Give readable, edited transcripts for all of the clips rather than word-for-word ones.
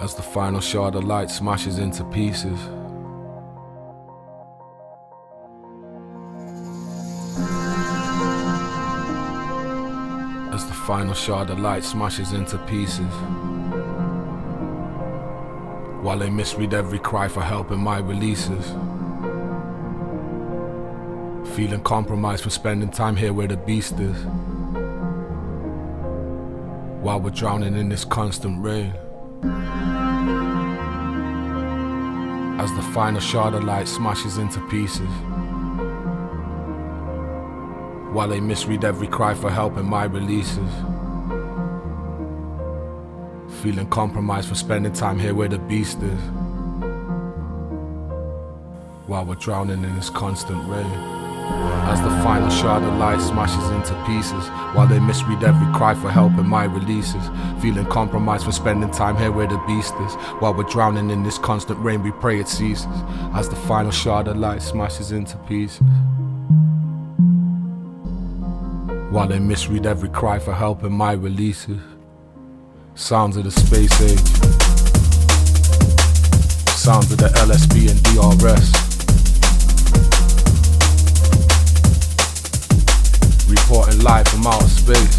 As the final shard of light smashes into pieces. As the final shard of light smashes into pieces. While they misread every cry for help in my releases. Feeling compromised for spending time here where the beast is. While we're drowning in this constant rain. As the final shard of light smashes into pieces. While they misread every cry for help in my releases. Feeling compromised for spending time here where the beast is. While we're drowning in this constant rain. As the final shard of light smashes into pieces. While they misread every cry for help in my releases. Feeling compromised for spending time here where the beast is. While we're drowning in this constant rain, we pray it ceases. As the final shard of light smashes into pieces. While they misread every cry for help in my releases. Sounds of the space age. Sounds of the LSB and DRS. Reporting live from outer space.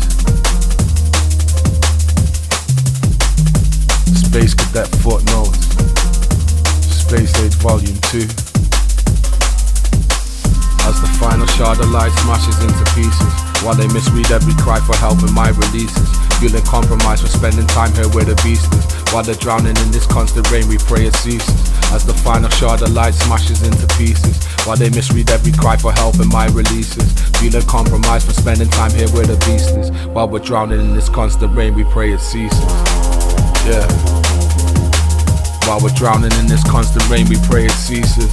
Space Cadet footnotes. Space Age Volume 2. As the final shard of light smashes into pieces. While they misread every cry for help in my releases. Feeling compromised for spending time here where the beast is. While they're drowning in this constant rain, we pray it ceases. As the final shard of light smashes into pieces. While they misread every cry for help in my releases. Feeling compromised for spending time here where the beast is. While we're drowning in this constant rain, we pray it ceases. Yeah. While we're drowning in this constant rain, we pray it ceases.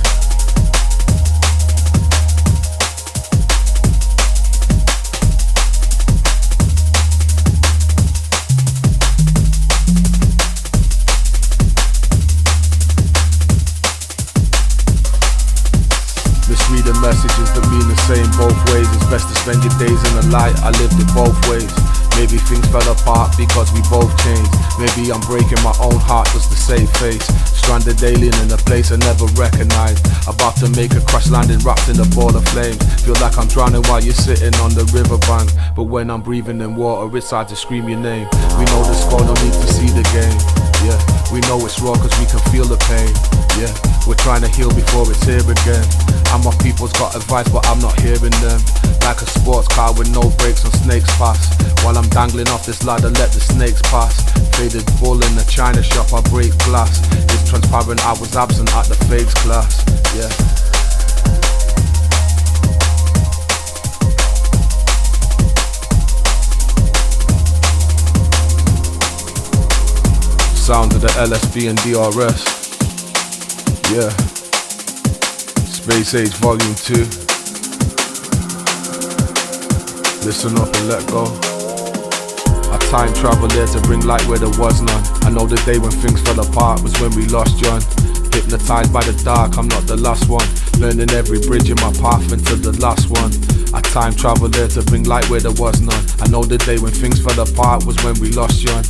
Misreading messages that mean the same both ways. It's best to spend your days in the light. I lived it both ways. Maybe things fell apart because we both changed. Maybe I'm breaking my own heart just to save face. Stranded alien in a place I never recognized. About to make a crash landing wrapped in a ball of flames. Feel like I'm drowning while you're sitting on the riverbank. But when I'm breathing in water, it's hard to scream your name. We know the score, no need to see the game. Yeah, we know it's raw cause we can feel the pain. Yeah, we're trying to heal before it's here again. And my people's got advice but I'm not hearing them. Like a sports car with no brakes on snakes pass. While I'm dangling off this ladder, let the snakes pass. Faded bull in the china shop, I break glass. It's transparent, I was absent at the fakes class. Yeah. Sound of the LSB and DRS. Yeah. Space Age Volume 2. Listen up and let go. I time travel there to bring light where there was none. I know the day when things fell apart was when we lost John. Hypnotized by the dark, I'm not the last one. Learning every bridge in my path until the last one. I time travel there to bring light where there was none. I know the day when things fell apart was when we lost John.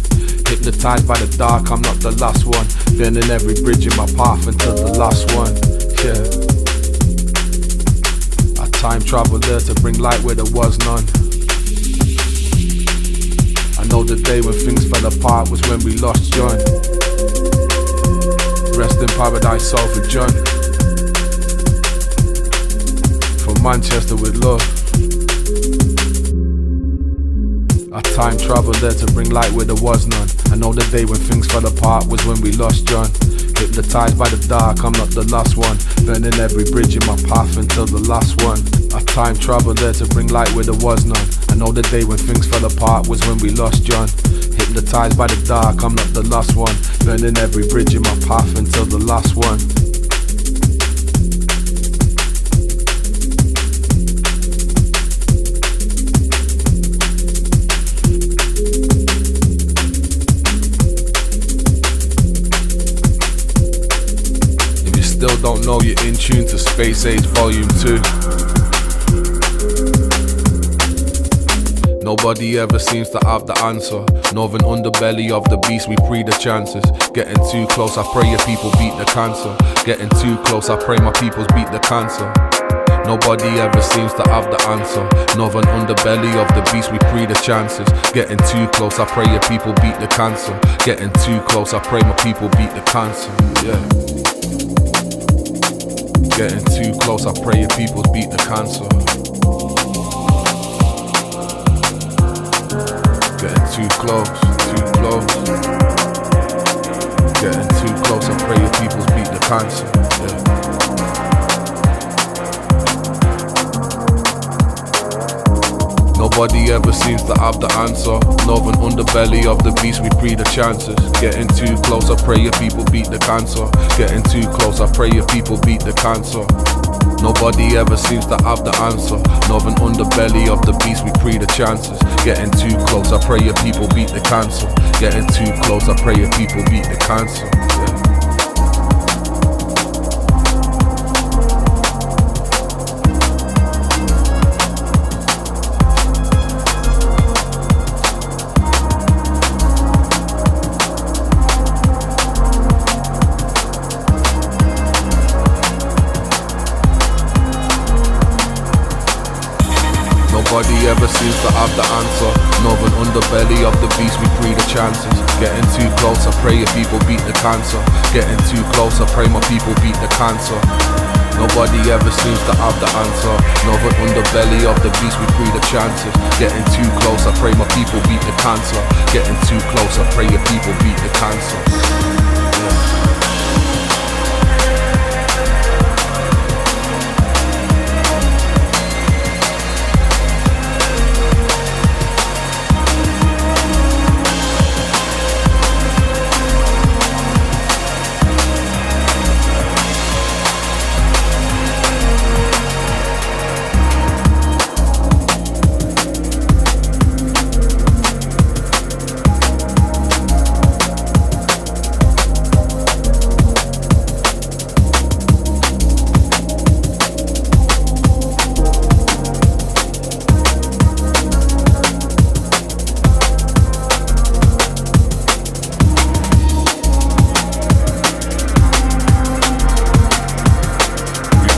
Hypnotized by the dark, I'm not the last one. Learning every bridge in my path until the last one. Yeah. I time travel there to bring light where there was none. I know the day when things fell apart was when we lost John. Rest in paradise, soul for John. From Manchester with love. I time travel there to bring light where there was none. I know the day when things fell apart was when we lost John. Hypnotized by the dark, I'm not the last one. Burning every bridge in my path until the last one. I time travel there to bring light where there was none. I know the day when things fell apart was when we lost John. Hypnotized by the dark, I'm not the last one. Burning every bridge in my path until the last one. Still don't know you're in tune to Space Age Volume 2. Nobody ever seems to have the answer. Northern underbelly of the beast, we pre the chances. Getting too close, I pray your people beat the cancer. Getting too close, I pray my peoples beat the cancer. Nobody ever seems to have the answer. Northern underbelly of the beast, we pre the chances. Getting too close, I pray your people beat the cancer. Getting too close, I pray my people beat the cancer. Yeah. Getting too close, I pray your peoples beat the cancer. Getting too close, too close. Getting too close, I pray your peoples beat the cancer. Yeah. Nobody ever seems to have the answer. Northern underbelly of the beast, we pre the chances. Getting too close, I pray your people beat the cancer. Getting too close, I pray your people beat the cancer. Nobody ever seems to have the answer. Northern underbelly of the beast, we pre the chances. Getting too close, I pray your people beat the cancer. Getting too close, I pray your people beat the cancer. Yeah. Nobody ever seems to have the answer. Northern underbelly of the beast, we pre the chances. Getting too close, I pray your people beat the cancer. Getting too close, I pray my people beat the cancer. Nobody ever seems to have the answer. Northern underbelly of the beast, we pre the chances. Getting too close, I pray my people beat the cancer. Getting too close, I pray your people beat the cancer. Yeah.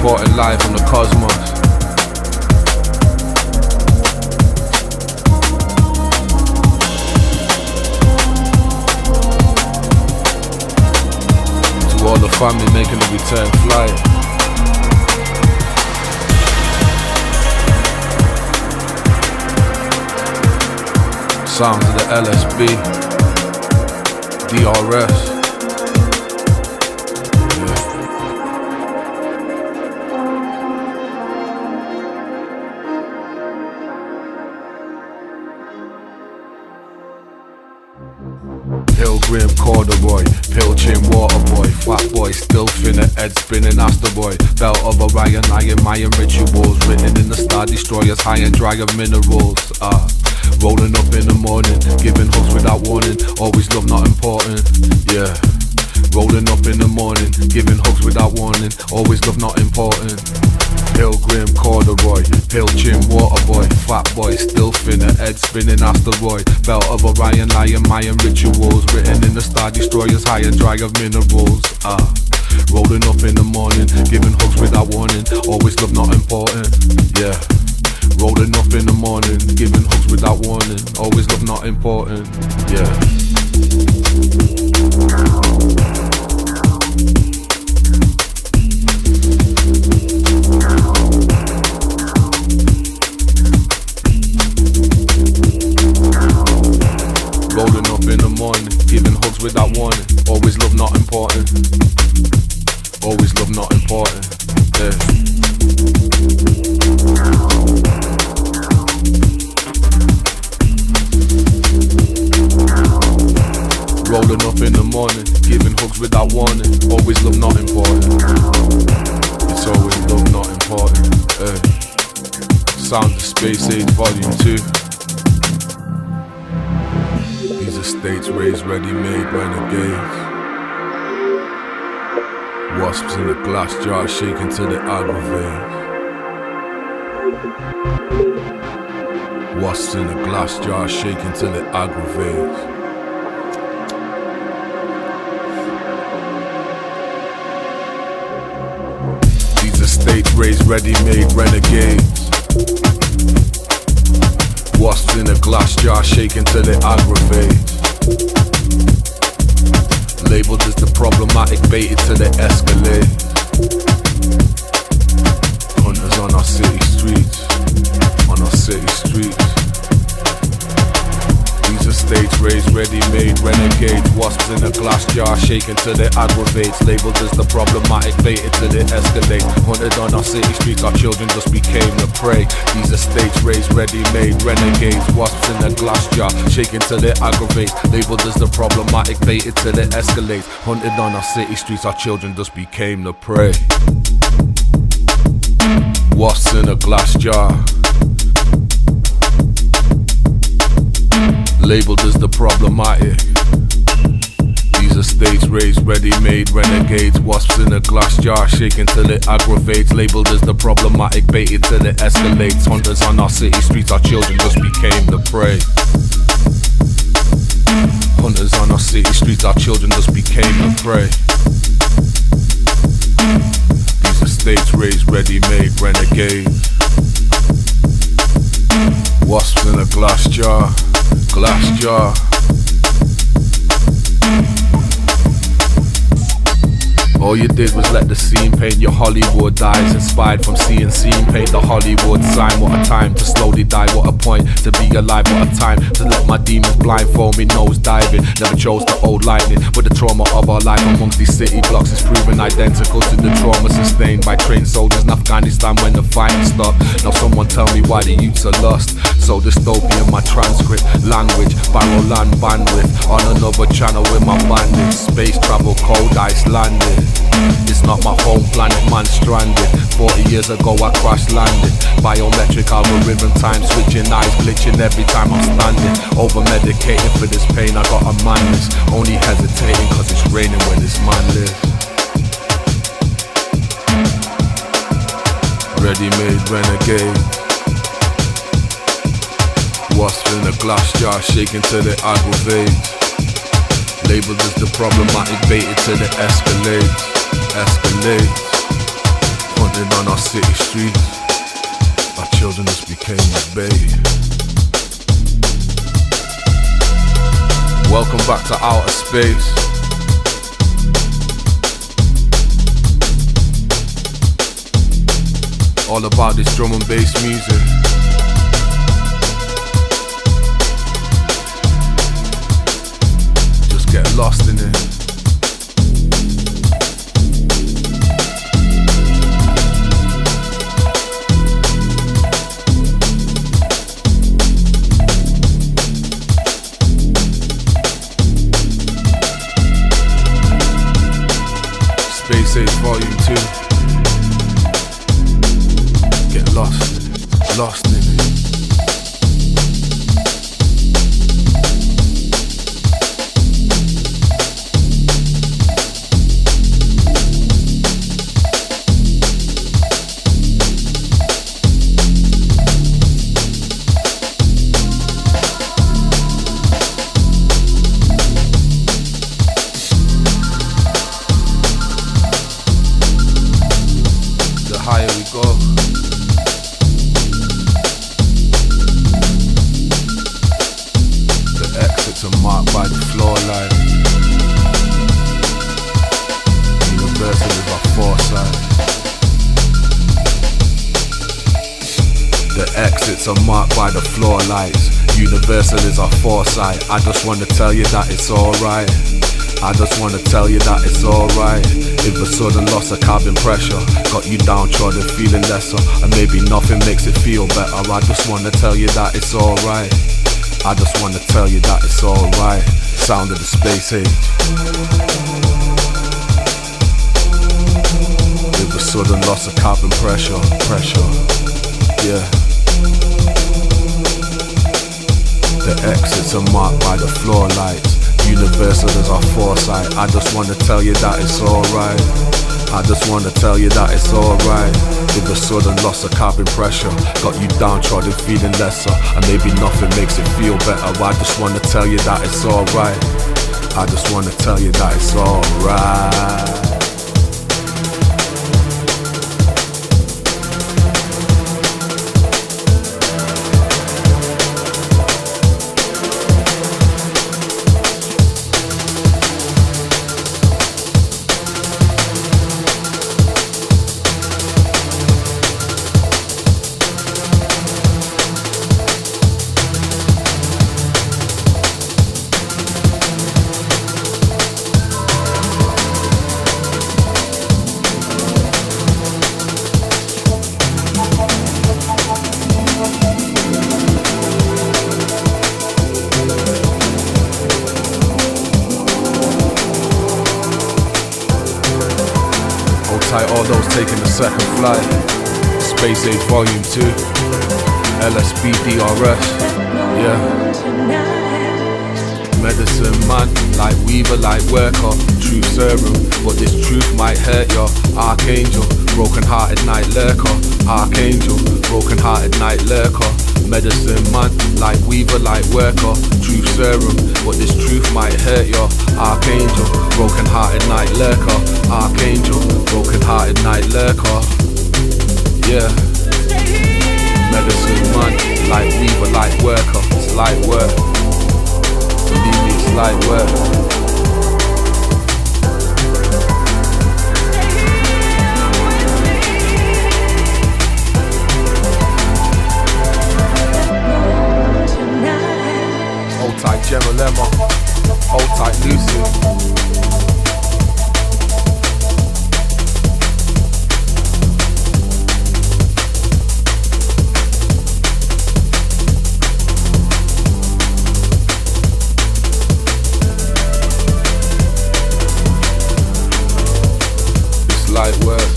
Reporting live from the cosmos. To all the family making the return flight. Sounds of the LSB DRS. Pilgrim, corduroy, pilching, water boy, fat boy, still finna, head spinning, Astral boy, belt of Orion, iron, Mayan rituals, written in the star destroyers, high and dry of minerals, rolling up in the morning, giving hugs without warning, always love not important, yeah. Rolling up in the morning, giving hugs without warning, always love not important. Pilgrim, corduroy, pilching, water boy, fat boy, still finna, head spinning, asteroid, belt of Orion, lion, Mayan rituals, written in the star destroyers, high and dry of minerals, rolling up in the morning, giving hugs without warning, always love not important, yeah. Rolling up in the morning, giving hugs without warning, always love not important, yeah. Rolling up in the morning, giving hugs without warning. Always love not important. Always love not important. Yeah. Rolling up in the morning, giving hugs without warning. Always love not important. It's always love not important. Yeah. Sound of Space Age Volume 2. These estates raised ready-made renegades. Wasps in a glass jar shaken till they aggravate. What's in a glass jar, shaking till it aggravates. These are state-raised, ready-made renegades. What's in a glass jar, shaking till it aggravates. Labeled as the problematic, baited till it escalates. Hunters on our city streets. On our city streets. These are stage-raised, ready-made renegades. Wasps in a glass jar, shaking till it aggravates. Labeled as the problematic, baited till it escalates. Hunted on our city streets, our children just became the prey. These are stage-raised, ready-made renegades. Wasps in a glass jar, shaking till it aggravates. Labeled as the problematic, baited till it escalates. Hunted on our city streets, our children just became the prey. Wasps in a glass jar, labeled as the problematic. These are stage-raised, ready-made renegades. Wasps in a glass jar, shaking till it aggravates. Labeled as the problematic, baited till it escalates. Hunters on our city streets, our children just became the prey. Hunters on our city streets, our children just became the prey. These are stage-raised, ready-made renegades. Wasps in a glass jar. Glass jar. All you did was let the scene paint your Hollywood eyes. Inspired from seeing scene paint the Hollywood sign. What a time to slowly die, what a point to be alive. What a time to let my demons blindfold me, nose diving. Never chose the old lightning, but the trauma of our life amongst these city blocks is proven identical to the trauma sustained by trained soldiers in Afghanistan when the fighting stopped. Now someone tell me why the youths are lost. So dystopian my transcript, language, barrel land bandwidth. On another channel with my bandits. Space travel, cold ice landed. It's not my home planet, man stranded. 40 years ago I crash landed. Biometric algorithm, time switching, eyes glitching every time I'm standing. Over medicating for this pain, I got a madness. Only hesitating cause it's raining when this man lives. Ready-made renegade. Wasp in a glass jar, shaking till it aggravates. Labeled as the problematic, baited till it escalates. Escalates. Hunted on our city streets. Our children just became the bait. Welcome back to outer space. All about this drum and bass music. Get lost in it. Space Age Volume 2. Get lost in it. Are marked by the floor lights. Universal is our foresight. I just wanna tell you that it's alright. I just wanna tell you that it's alright. If a sudden loss of carbon pressure got you downtrodden, feeling lesser, and maybe nothing makes it feel better, I just wanna tell you that it's alright. I just wanna tell you that it's alright. Sound of the space age. If a sudden loss of carbon pressure, yeah. The exits are marked by the floor lights. Universal is our foresight. I just wanna tell you that it's alright. I just wanna tell you that it's alright. If the sudden loss of cabin pressure got you downtrodden, feeling lesser, and maybe nothing makes it feel better, I just wanna tell you that it's alright. I just wanna tell you that it's alright. All those taking the second flight. Space Age Volume 2, LSB DRS, yeah. Medicine man, like weaver, like worker, truth serum, but this truth might hurt ya. Archangel, broken hearted night lurker. Archangel, broken hearted night lurker. Medicine man, like weaver, like worker, truth serum, but this truth might hurt ya. Archangel, broken hearted night lurker. Archangel, broken hearted night lurker, yeah. Medicine man, like weaver, like worker. It's light work, believe me, it's light work. Hold tight Gemma Lemma, hold tight Lucy. Light work,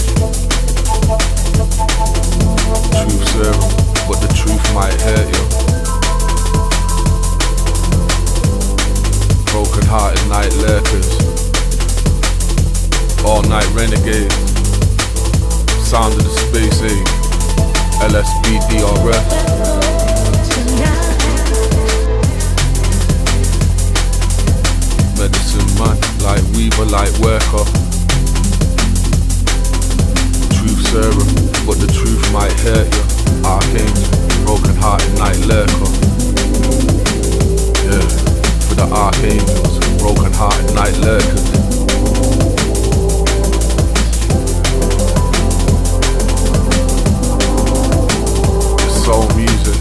truth serum, but the truth might hurt you. Broken hearted night lurkers, all night renegades, sound of the space age, LSB DRS. Medicine man, like weaver, like worker. Truth serum, but the truth might hurt you. Archangel, broken hearted night lurker. Yeah, for the archangels, broken hearted night lurkers. It's soul music.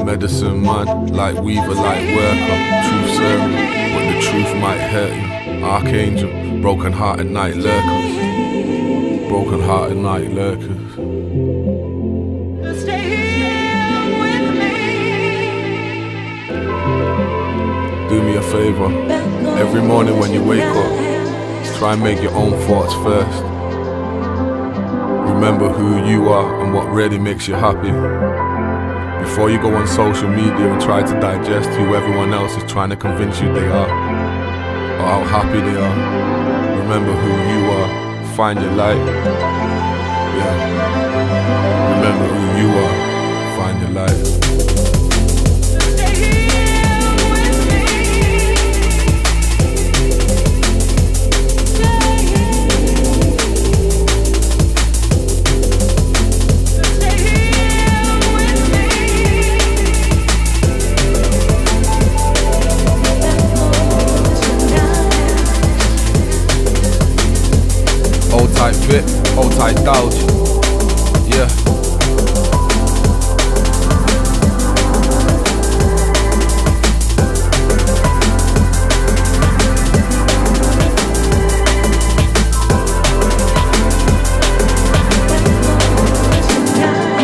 Medicine man, like weaver, like worker. Truth serum, but the truth might hurt you. Archangel, broken hearted night lurkers. Broken hearted night lurkers. Stay here with me. Do me a favor. Every morning when you wake up, try and make your own thoughts first. Remember who you are and what really makes you happy. Before you go on social media and try to digest who everyone else is trying to convince you they are, or how happy they are, remember who you are, find your light, yeah. Remember who you are, find your light. Hold tight fit, hold tight doubt, yeah.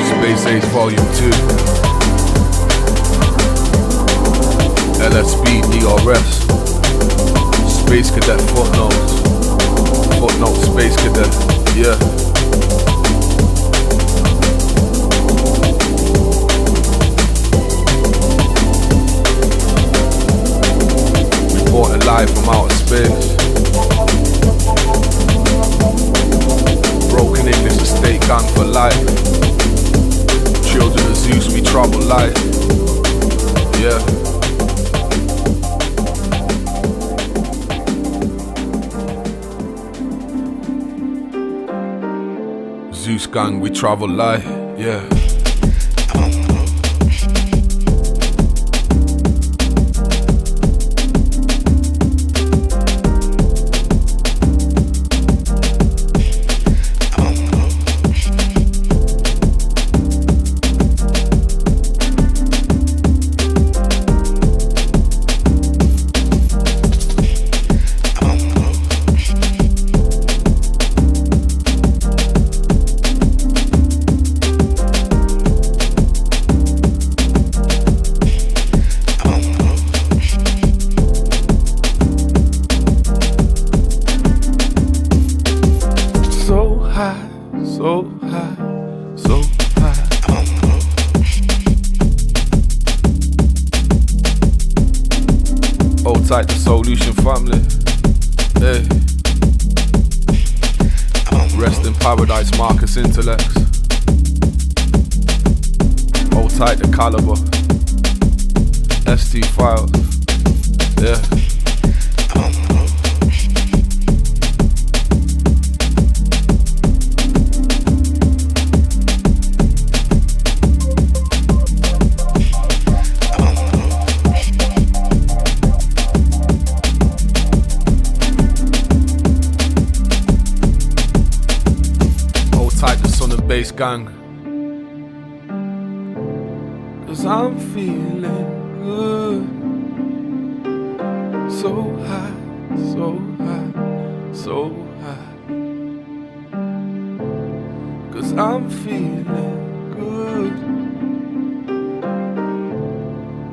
Space Age Volume 2, LSB DRS, Space Cadet Footnotes, space cadet, yeah. Reporting live from outer space. Broken English estate gang for life. Children of Zeus, we travel light, yeah. Zeus gang, we travel light, yeah. Like the solution family, hey. Rest in paradise, Marcus Intalex. Hold tight the Calibre, ST files, yeah. Bass gang, 'cause I'm feeling good. So high, so high, so high. 'Cause I'm feeling good.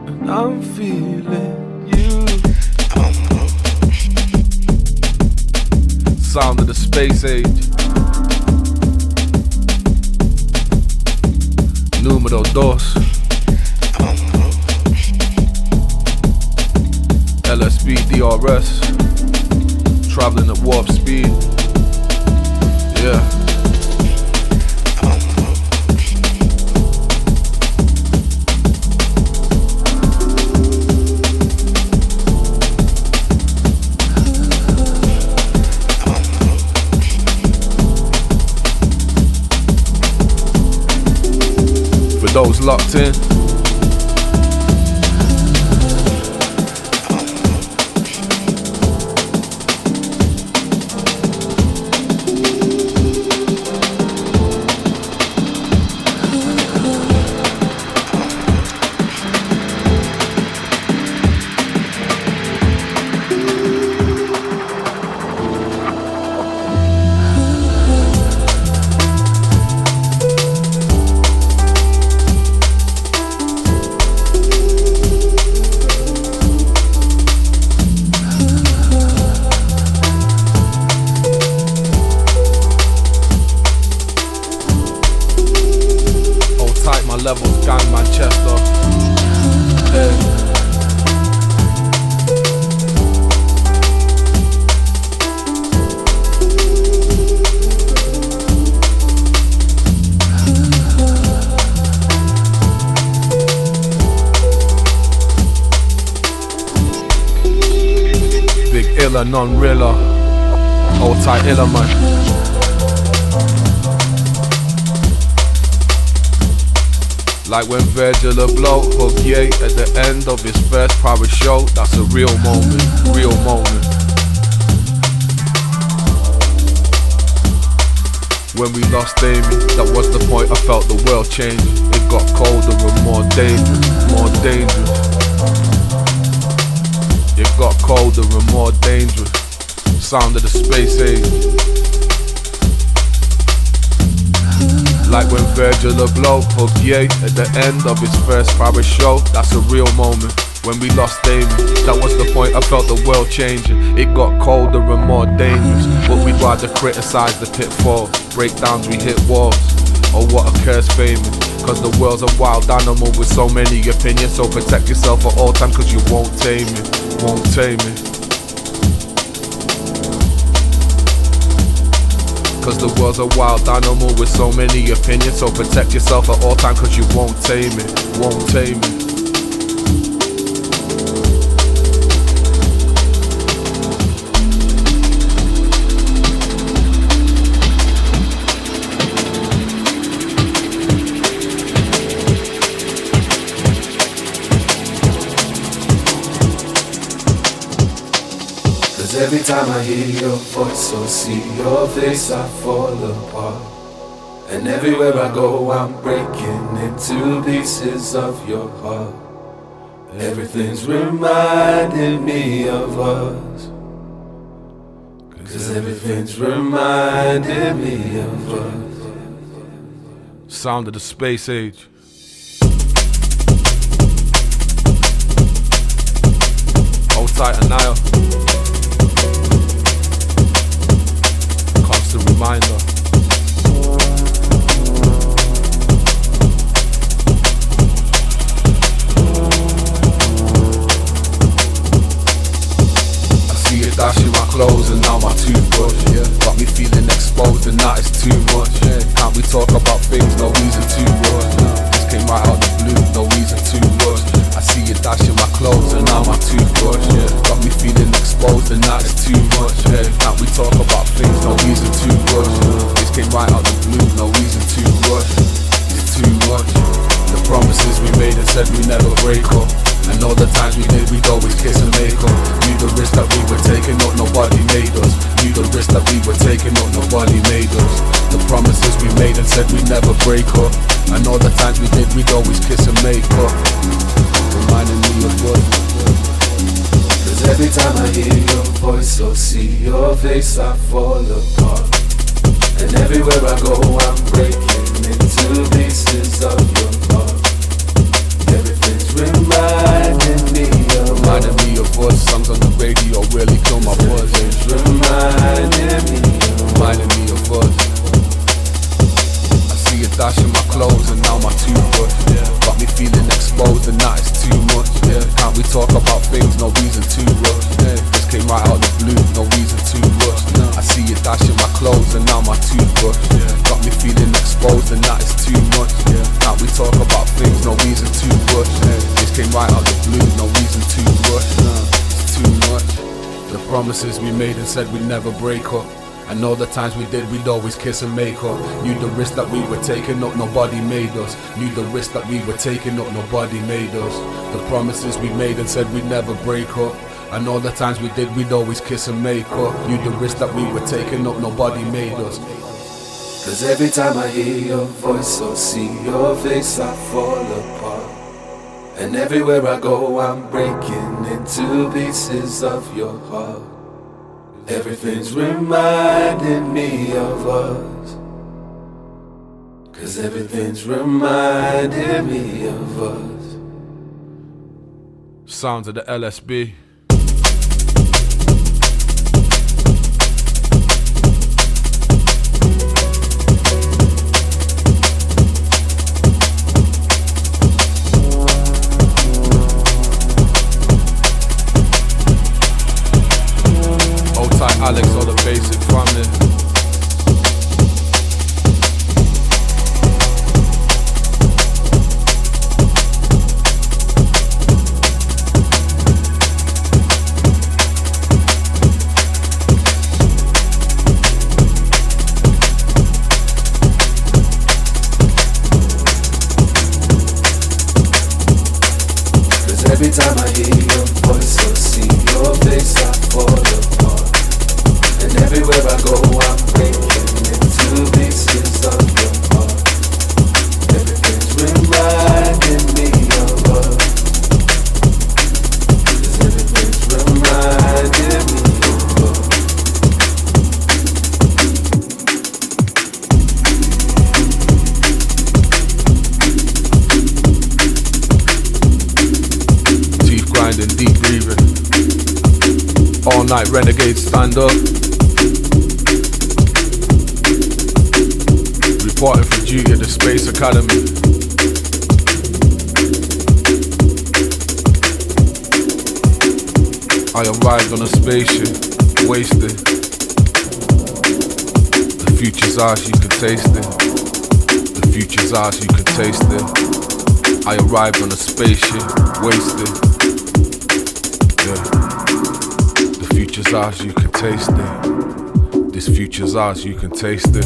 And I'm feeling you. Sound of the space age. Número 2. LSB DRS. Traveling at warp speed. Yeah. Those locked in. Levels, gang Manchester. Hey. Big Illa, non-rilla. Hold tight Illa, man. Like when Virgil Abloh hugged Ye at the end of his first private show. That's a real moment, real moment. When we lost Amy, that was the point I felt the world change. It got colder and more dangerous, more dangerous. It got colder and more dangerous. Sound of the space age. Like when Virgil Abloh hugged Ye at the end of his first private show. That's a real moment, when we lost Damon. That was the point, I felt the world changing. It got colder and more dangerous, but we'd rather criticize the pitfalls. Breakdowns, we hit walls. Oh, what a curse famous, cause the world's a wild animal with so many opinions. So protect yourself at all time, cause you won't tame it, won't tame it. Cause the world's a wild animal with so many opinions. So protect yourself at all time, cause you won't tame it, won't tame it. Every time I hear your voice or see your face, I fall apart. And everywhere I go, I'm breaking into pieces of your heart. Everything's reminding me of us. Cause everything's reminding me of us. Sound of the space age. Hold tight, Anile. Constant reminder. I see you dashing my clothes and now my toothbrush, yeah. Got me feeling exposed and that is too much, yeah. Can't we talk about things, no reason to rush, yeah. This came right out the blue, no reason to rush. I see you dashing my clothes and now my toothbrush, yeah. Got me feeling exposed and that is too much, yeah. Can't we talk about things, no reason to rush, yeah. This came right out the blue, no reason to rush. It's too much. The promises we made and said we never break up. And all the times we did, we'd always kiss and make up. Knew the risk that we were taking up, nobody made us. Knew the risk that we were taking up, nobody made us. The promises we made and said we'd never break up. And all the times we did, we'd always kiss and make up. Reminding me of what. Cause every time I hear your voice or see your face, I fall apart. And everywhere I go, I'm breaking into pieces of your heart. Everything's reminding me of us. Songs on the radio really kill my buzz. Reminding me of us. I see you dashing my clothes and now my toothbrush, yeah. Got me feeling exposed and that is too much, yeah. Can't we talk about things, no reason to rush, yeah. This came right out the blue, no reason to rush, no. I see you dashing my clothes and now my toothbrush, yeah. Got me feeling exposed and that is too much, yeah. Can't we talk about things, no reason to rush, yeah. This came right out the blue, no reason to rush, no. It's too much. The promises we made and said we'd never break up. And all the times we did, we'd always kiss and make up. Knew the risk that we were taking up, nobody made us. Knew the risk that we were taking up, nobody made us. The promises we made and said we'd never break up. And all the times we did, we'd always kiss and make up. Knew the risk that we were taking up, nobody made us. Cause every time I hear your voice or see your face, I fall apart. And everywhere I go, I'm breaking into pieces of your heart. Everything's reminding me of us. Cause everything's reminding me of us. Sounds of the LSB. Alix, all the basic family. Cause every time I hear your voice or see your face, I fall apart. And everywhere I go, I'm breaking into pieces of your heart. Everything's reminding me of us. Cause everything's reminding me of us. Teeth grind night renegades stand up. Reporting for duty at the Space Academy. I arrived on a spaceship, wasted. The future's ours, you can taste it. The future's ours, you can taste it. I arrived on a spaceship, wasted. Yeah. The future's ours, you can taste it. This future's ours, you can taste it.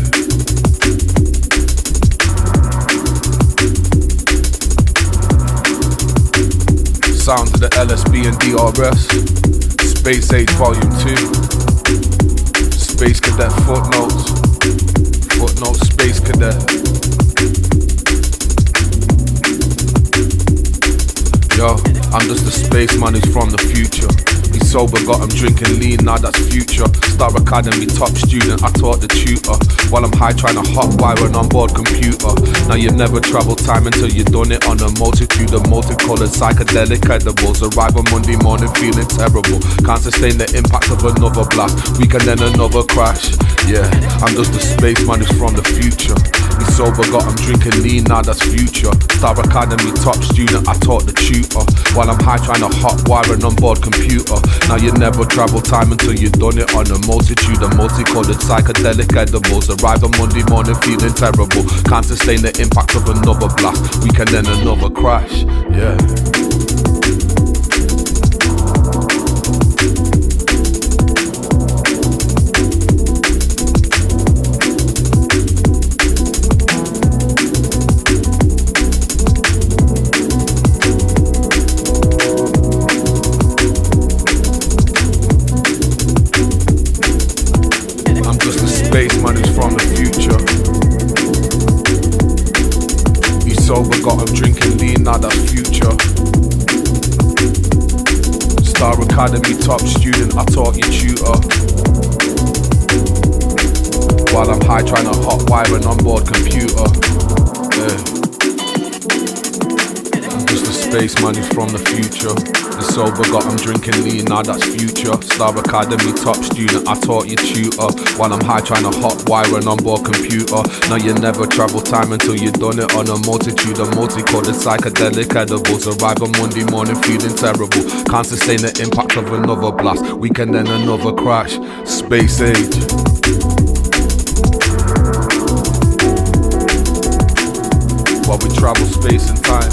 Sounds of the LSB and DRS. Space Age Volume 2. Space Cadet Footnotes. Footnotes Space Cadet. Yo, I'm just a spaceman who's from the future. He's sober, got him drinking lean, now that's future. Star Academy top student, I taught the tutor. While I'm high trying to hotwire an onboard computer. Now you never travel time until you done it on a multitude of multicolored psychedelic edibles. Arrive on Monday morning feeling terrible. Can't sustain the impact of another blast. Weekend then another crash. Yeah, I'm just a spaceman who's from the future. He's sober, got him drinking lean, now that's future. Star Academy top student, I taught the tutor. While I'm high trying to hotwire an onboard computer. Now you never travel time until you done it on a multitude of multicolored psychedelic edibles. Arrive on Monday morning feeling terrible. Can't sustain the impact of another blast. Weekend then another crash. Yeah. Spaceman who's from the future. He's sober, got him drinking lean, now that's future. Star Academy top student, I taught you tutor. While I'm high trying to hotwire an onboard computer. Yeah. I'm just a spaceman who's from the future. He's sober, got him drinking lean, now that's future. Star Academy top student, I taught you tutor. While I'm high trying to hotwire an onboard computer. Now you never travel time until you done it on a multitude of multicolored psychedelic edibles. Arrive on Monday morning feeling terrible. Can't sustain the impact of another blast. Weekend then another crash. Space Age. While we travel space and time.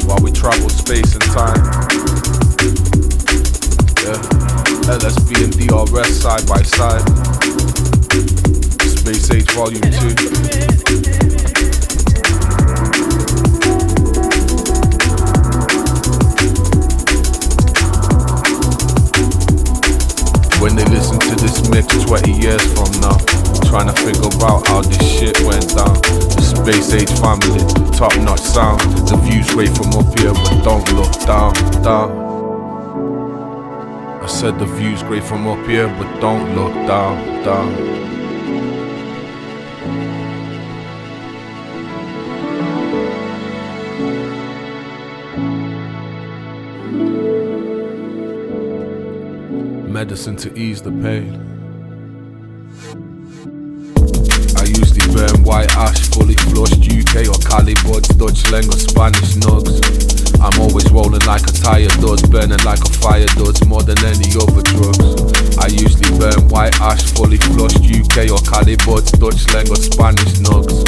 While we travel space and time. Yeah. LSB and DRS side by side. Space Age Volume 2. When they listen to this mix 20 years from now, trying to figure out how this shit went down. The Space Age family, top notch sound. The view's great from up here, but don't look down, down. I said the view's great from up here, but don't look down, down. Medicine to ease the pain. I usually burn white ash, fully flushed UK or Calibre, Dutch slang or Spanish nugs. I'm always rolling like a tire does, burning like a fire does, more than any other drugs. I usually burn white ash, fully flushed UK or Calibre, Dutch slang or Spanish nugs.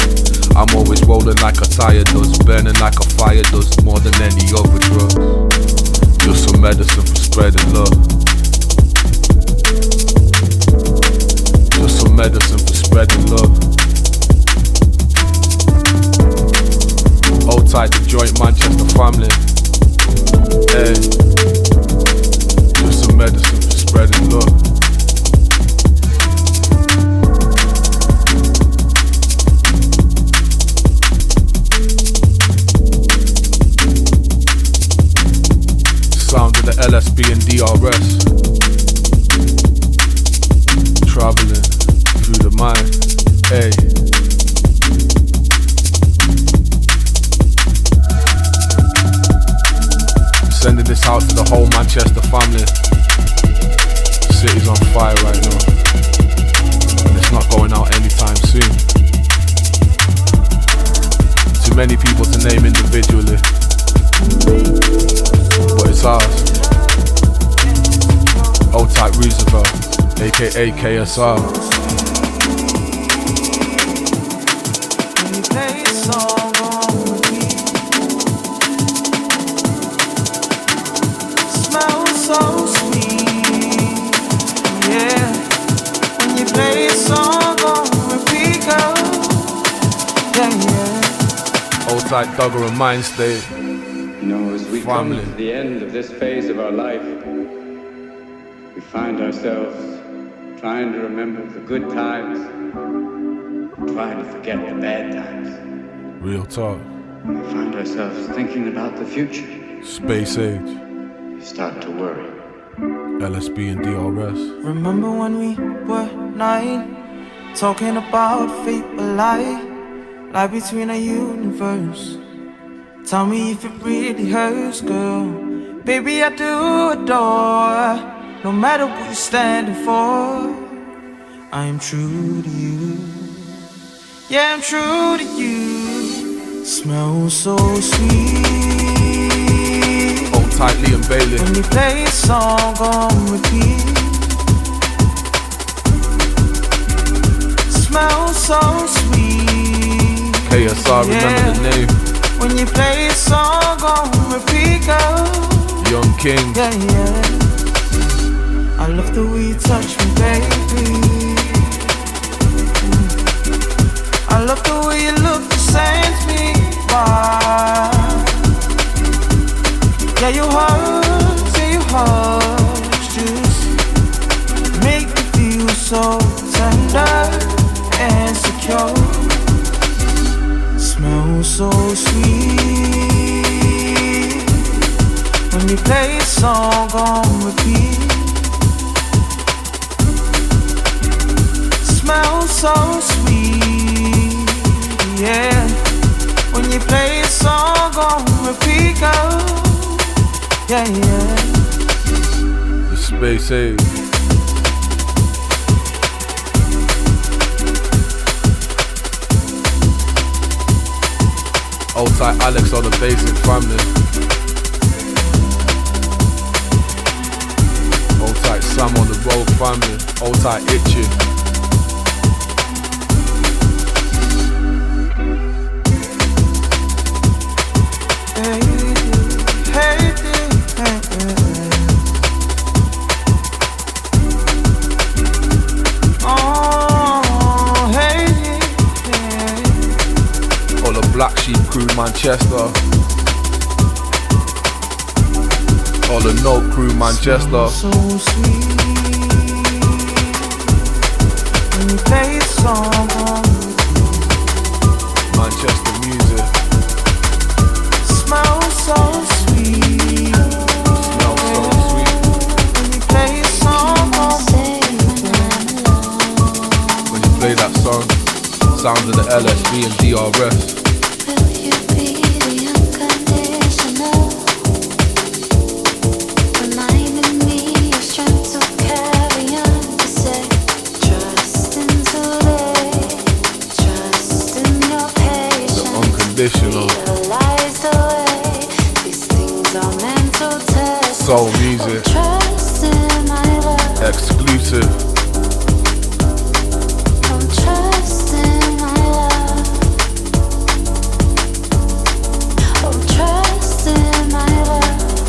I'm always rolling like a tire does, burning like a fire does, more than any other drugs. Just some medicine for spreading love. Just some medicine for spreading love. Hold tight the joint Manchester family. Hey. Just some medicine for spreading love. Sound of the LSB and DRS. Traveling through the mind, hey. this out to the whole Manchester family. The city's on fire right now, and it's not going out anytime soon. Too many people to name individually, but it's ours. Old type Roosevelt, aka KSR. So sweet, yeah. When you play a song on repeat, girl, yeah, yeah. Old type Duggar and Mindstate. You know, as we come to the end of this phase of our life, we find ourselves trying to remember the good times, trying to forget the bad times. Real talk. We find ourselves thinking about the future. Space age. You start to worry. LSB and DRS. Remember when we were 9, talking about fate or lie between a universe. Tell me if it really hurts, girl. Baby, I do adore. No matter what you're standing for, I am true to you. Yeah, I'm true to you. Smells so sweet. Tightly and Bailey. When you play a song on repeat, smells so sweet. KSR, remember the name. When you play a song on repeat, girl. Young King. Yeah, yeah. I love the way you touch me, baby. I love the way you look the same to me. Why? Yeah, your heart just make me feel so tender and secure. Smells so sweet when you play a song on repeat. Smells so sweet, yeah. When you play a song on repeat, girl. Yeah, yeah. The space age. Old type Alix on the basic family. Old type Sam on the road family. Old type Itchy. Black Sheep crew Manchester. All the Note crew Manchester. So sweet when you play a song on Manchester music. Smells so sweet. Smells so sweet. When you play a song on When you play that song, sounds of the LSB and DRS. Unconditional. Soul music. Exclusive.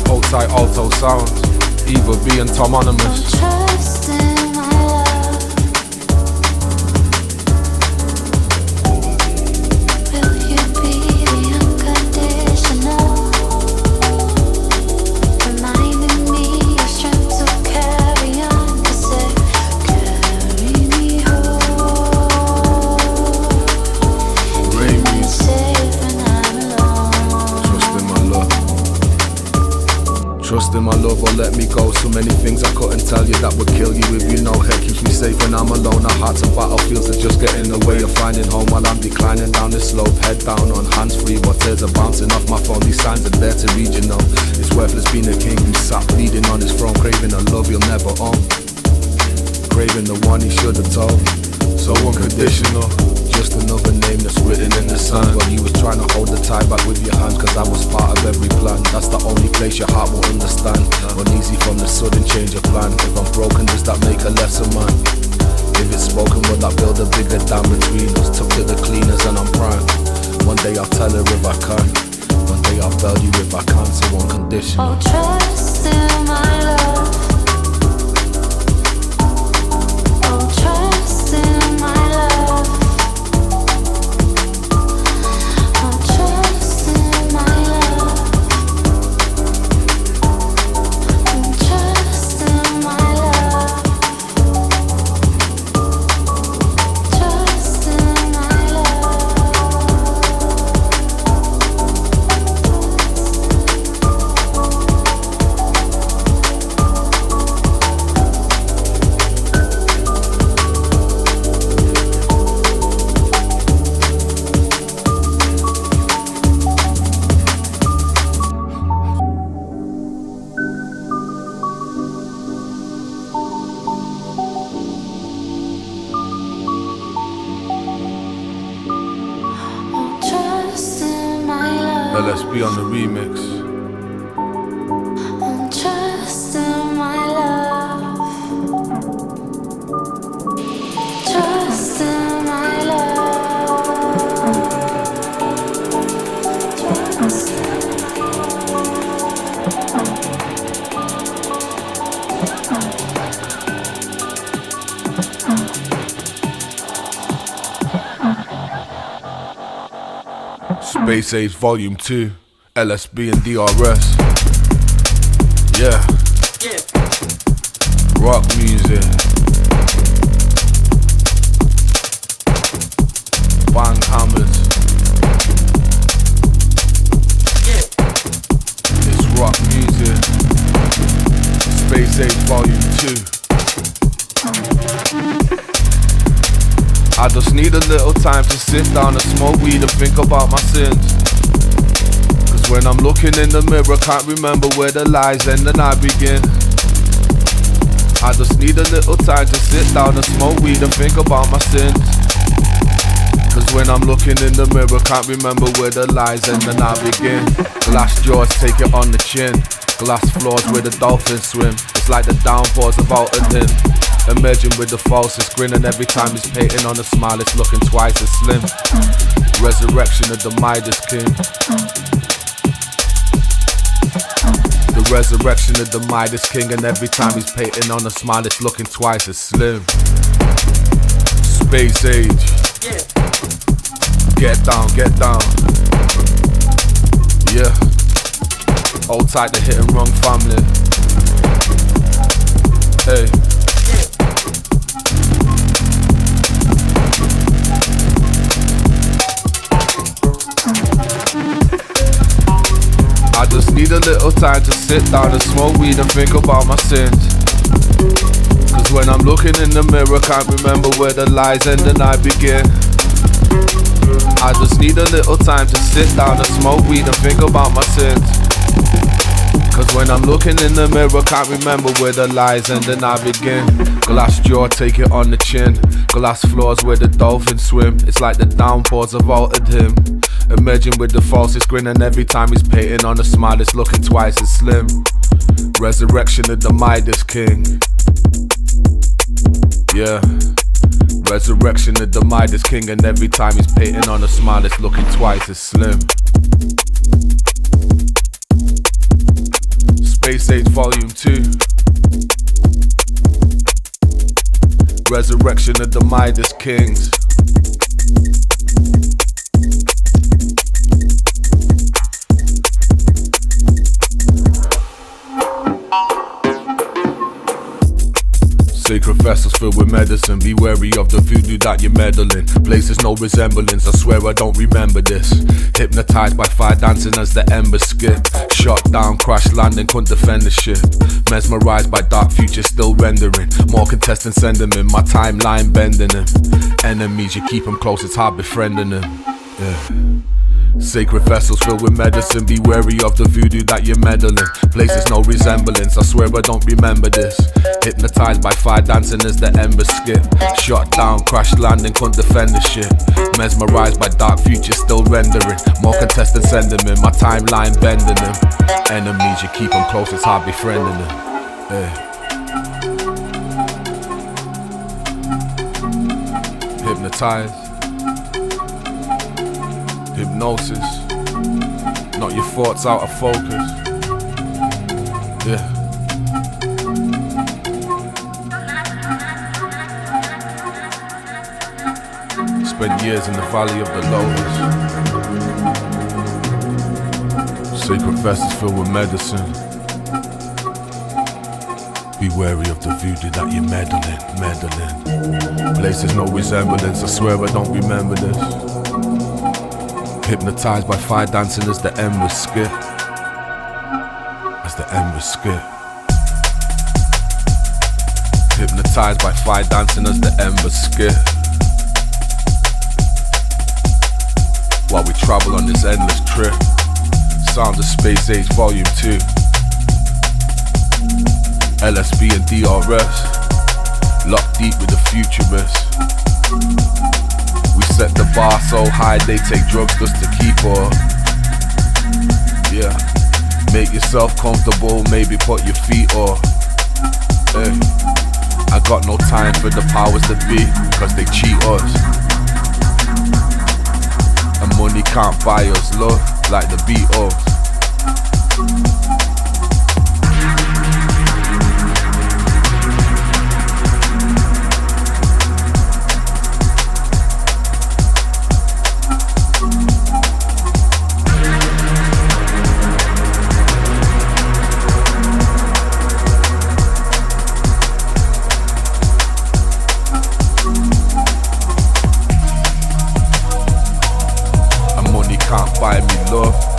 Old type Alto sound. Eva B and TMNMS. Trust in my love never let me go. So many things I couldn't tell you that would kill you if you know. Head keeps me safe when I'm alone. Our hearts and battlefields that just get in the way of finding home while I'm declining down this slope. Head down on hands free, but tears are bouncing off my phone. These signs are there to read, you know. It's worthless being a king who sat bleeding on his throne, craving a love you'll never own, craving the one he should have told. So unconditional, just another name that's written in the sand. While you was trying to hold the tie back with your hand, cause I was part of every plan. That's the only place your heart will understand. Uneasy from the sudden change of plan. If I'm broken, does that make a lesser man? If it's spoken, will that build a bigger dam between us? Took to the cleaners and I'm prime. One day I'll tell her if I can. One day I'll tell you if I can. So unconditional. Oh, trust in my love. Oh, trust in my love. Oh, trust in my love. Oh, trust in my love. Trust in my love. Oh, trust in my love. LSB on the remix. Oh, trust in my love. Trust in my love. Trust. Space Age Volume 2, LSB and DRS. Yeah. Rock music. Bang hammers. It's rock music. Space Age Volume 2. I just need a little time to sit down and smoke weed and think about my sins. Cause when I'm looking in the mirror, can't remember where the lies end and I begin. I just need a little time to sit down and smoke weed and think about my sins. Cause when I'm looking in the mirror, can't remember where the lies end and I begin. Glass jaws, take it on the chin. Glass floors where the dolphins swim. It's like the downpours of Alto. Emerging with the falsest grin, and every time he's painting on a smile, it's looking twice as slim. Resurrection of the Midas King. The resurrection of the Midas King, and every time he's painting on a smile, it's looking twice as slim. Space Age. Get down, get down. Yeah. Hold tight, the hit and run family. Hey. I just need a little time to sit down and smoke weed and think about my sins. Cause when I'm looking in the mirror, can't remember where the lies end and I begin. I just need a little time to sit down and smoke weed and think about my sins. Cause when I'm looking in the mirror, can't remember where the lies end and I begin. Glass jaw, take it on the chin. Glass floors where the dolphins swim. It's like the downpours have altered him. Emerging with the falsest grin, and every time he's painting on a smile, it's looking twice as slim. Resurrection of the Midas King. Yeah. Resurrection of the Midas King, and every time he's painting on a smile, it's looking twice as slim. Space Age Volume 2. Resurrection of the Midas Kings. Sacred vessels filled with medicine. Be wary of the voodoo that you're meddling. Places no resemblance, I swear I don't remember this. Hypnotized by fire dancing as the embers skip. Shot down, crash landing, couldn't defend the ship. Mesmerized by dark futures still rendering. More contestants send them in, my timeline bending them. Enemies, you keep them close, it's hard befriending them. Yeah. Sacred vessels filled with medicine. Be wary of the voodoo that you're meddling. Places no resemblance, I swear I don't remember this. Hypnotized by fire dancing as the embers skip. Shot down, crash landing, couldn't defend the ship. Mesmerized by dark futures still rendering. More contestants send them in, my timeline bending them. Enemies, you keep them close, it's hard befriending them. Hypnotized. Hypnosis, knock your thoughts out of focus. Yeah. Spent years in the valley of the lotus. Sacred vessels filled with medicine. Be wary of the voodoo that you're meddling. Places no resemblance, I swear I don't remember this. Hypnotized by fire dancing as the embers skip. As the embers skip. Hypnotized by fire dancing as the embers skip. While we travel on this endless trip. Sounds of Space Age Volume 2. LSB and DRS. Locked deep with the futurists. We set the bar so high they take drugs just to keep up. Yeah. Make yourself comfortable, maybe put your feet up. Hey. I got no time for the powers that be, cause they cheat us. And money can't buy us love like the Beatles.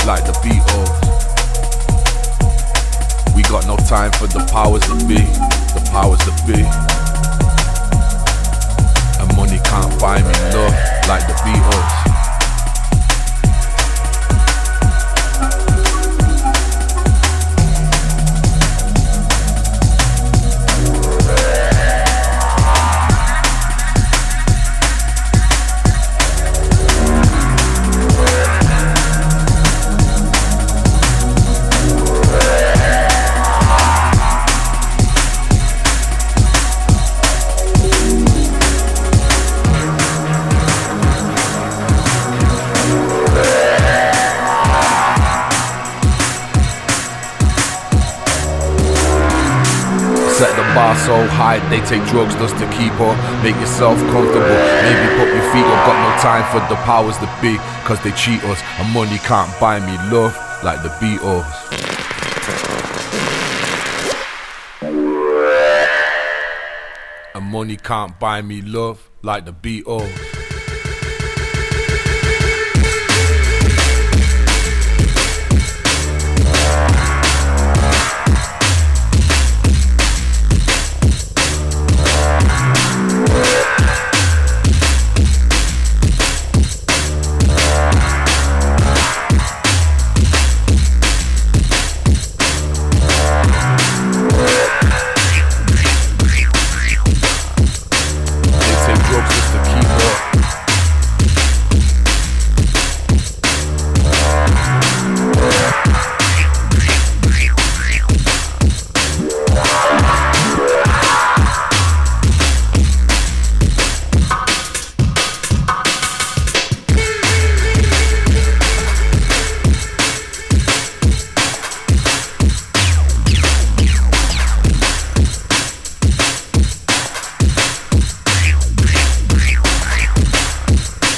Like the Beatles. We got no time for the powers that be, the powers that be. And money can't buy me love like the Beatles. So high, they take drugs just to keep up. Make yourself comfortable, maybe put your feet up. Got no time for the powers that be, cause they cheat us. And money can't buy me love like the Beatles. And money can't buy me love like the Beatles.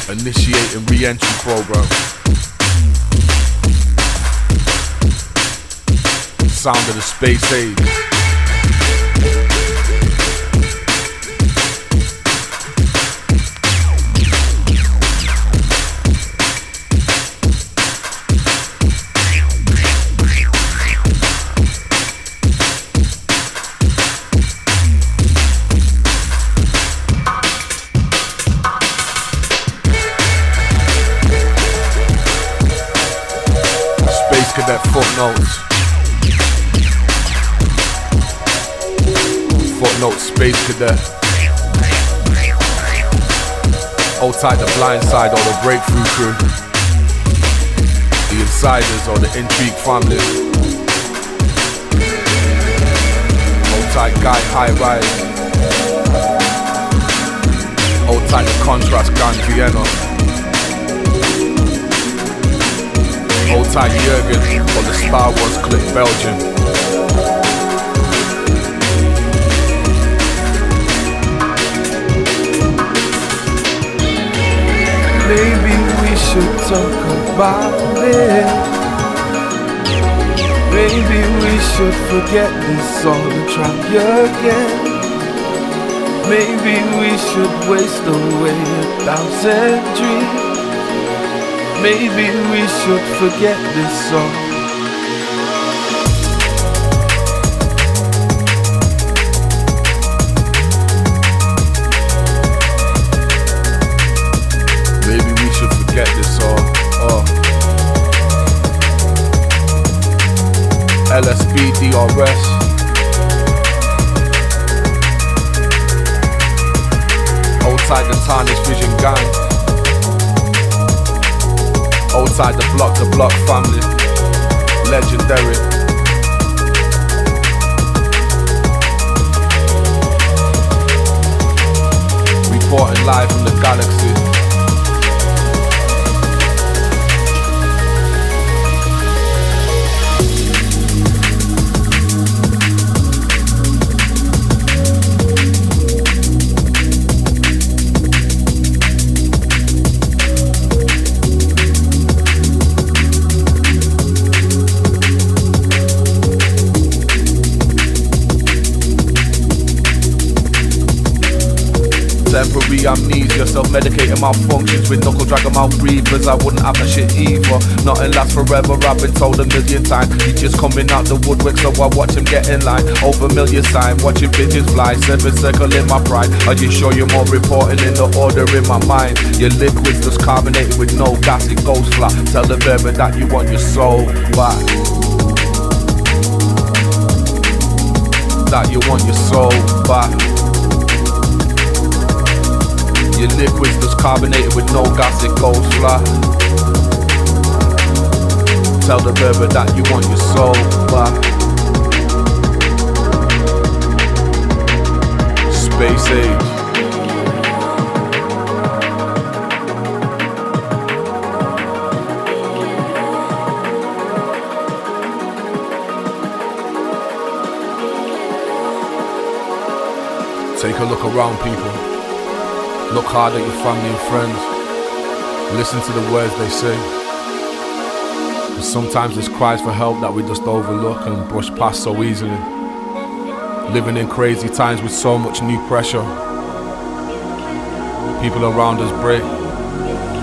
Initiating re-entry program. Sound of the space age. footnotes. Footnotes, Space Cadet. Hold tight the blind side or the breakthrough crew. The insiders or the intrigue family. Hold tight guy high rise. Hold tight the contrast gang Vienna. Hold tight Jurgen or the Star Wars clip Belgium. Maybe we should talk about it. Maybe we should forget this all and try again. Maybe we should waste away 1,000 dreams. Maybe we should forget this all. Get this all, LSB DRS. Hold tight the Tarnished Vision gang. Hold tight the block family. Legendary. Reporting live from the galaxy. Temporary amnesia, self-medicating malfunctions with knuckle dragger mouth breathers. I wouldn't have that shit either. Nothing lasts forever, I've been told 1,000,000 times. He's just coming out the woodwork, so I watch him get in line. Over 1,000,000 times, watching bitches fly. 7 circle in my pride. I just show you more reporting in the order in my mind. Your liquid's just carbonated with no gas, it goes flat. Tell the vermin that you want your soul back. That you want your soul back. Your liquid's just carbonated with no gas, it goes flat. Tell the river that you want your soul back. Space age. Take a look around, people. Look hard at your family and friends. Listen to the words they say. And sometimes there's cries for help that we just overlook and brush past so easily. Living in crazy times with so much new pressure. People around us break.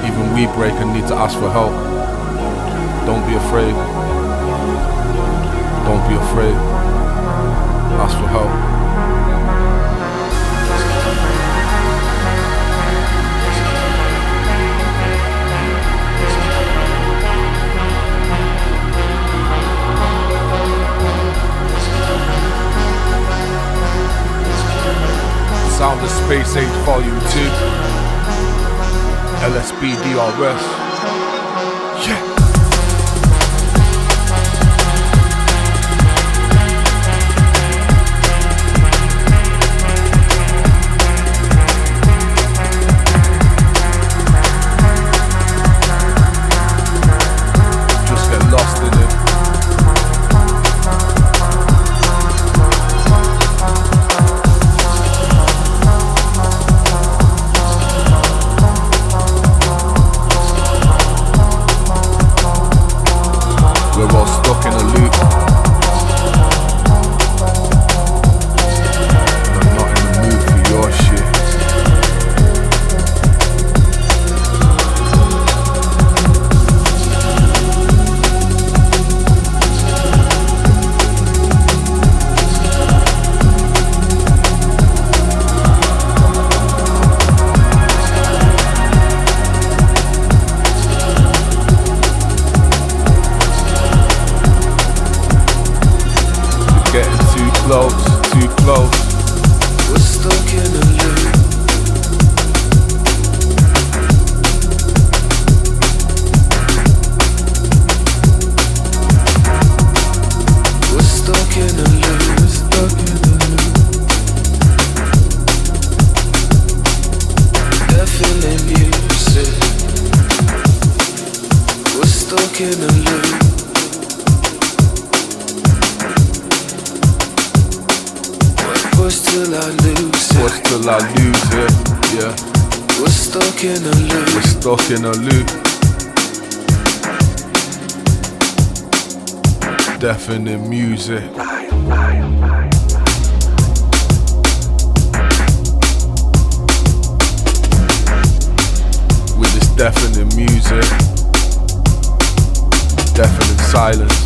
Even we break and need to ask for help. Don't be afraid. Don't be afraid. Ask for help. Sound of Space Age Volume 2. LSB DRS. Yeah. Just get lost in it. in a loop. Push till I lose it. Push till I lose it, yeah. We're stuck in a loop. We're stuck in a loop. Deafening music. With this deafening music, deafening silence.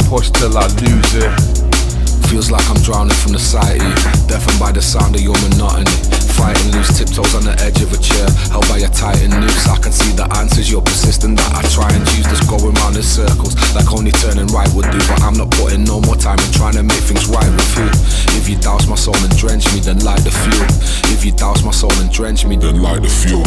Push till I lose it. Feels like I'm drowning from the sight of you, deafened by the sound of your monotony. Fighting loose tiptoes on the edge of a chair, held by a tightened noose. I can see the answers, you're persistent that I try and use. Just going round in circles, like only turning right would do. But I'm not putting no more time in trying to make things right with you. If you douse my soul and drench me, then light the fuel. If you douse my soul and drench me, then light the fuel.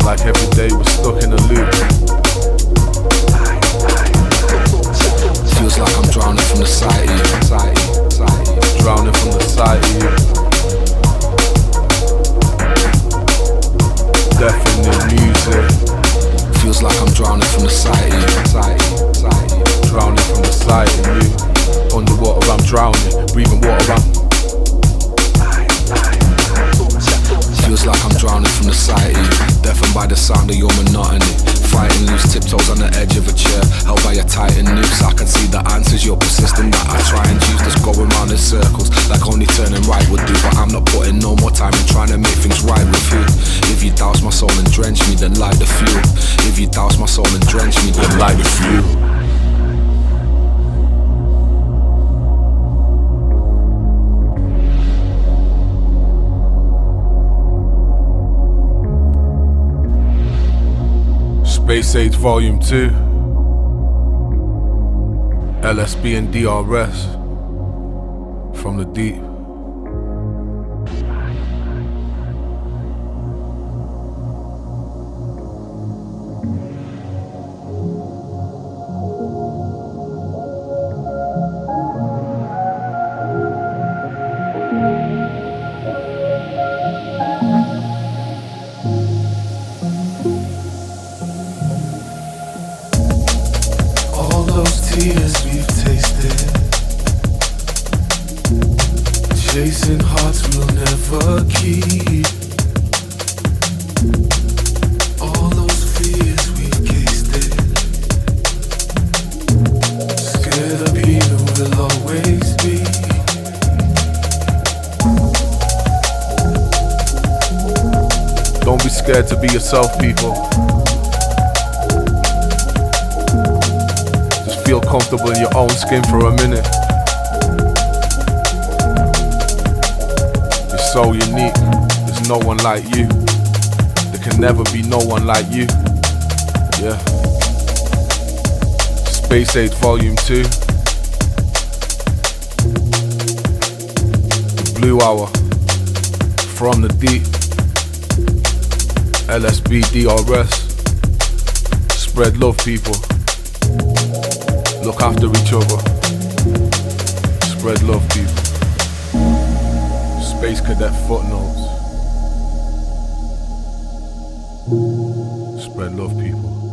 Like every day we're stuck in a loop. Feels like I'm drowning from the sight of you. Drowning from the sight of you. Deafening music. Feels like I'm drowning from the sight of you. Drowning from the sight of you. Underwater I'm drowning, breathing water I'm. Feels like I'm drowning from the sight of you, deafened by the sound of your monotony. Fighting loose tiptoes on the edge of a chair, held by a tightened noose. I can see the answers, you're persistent that I try and use. Just going round in circles, like only turning right would do. But I'm not putting no more time in trying to make things right with you. If you douse my soul and drench me, then light the fuel. If you douse my soul and drench me, then light the fuel. Space Age Volume 2, LSB and DRS, From the Deep. Tears we've tasted, chasing hearts we'll never keep. All those fears we've tasted, scared of being who we'll always be. Don't be scared to be yourself, people. Feel comfortable in your own skin for a minute. You're so unique, there's no one like you. There can never be no one like you. Yeah. Space Age Volume 2. The Blue Hour. From the Deep. LSB DRS. Spread love, people. Look after each other. Spread love, people. Space Cadet Footnotes. Spread love, people.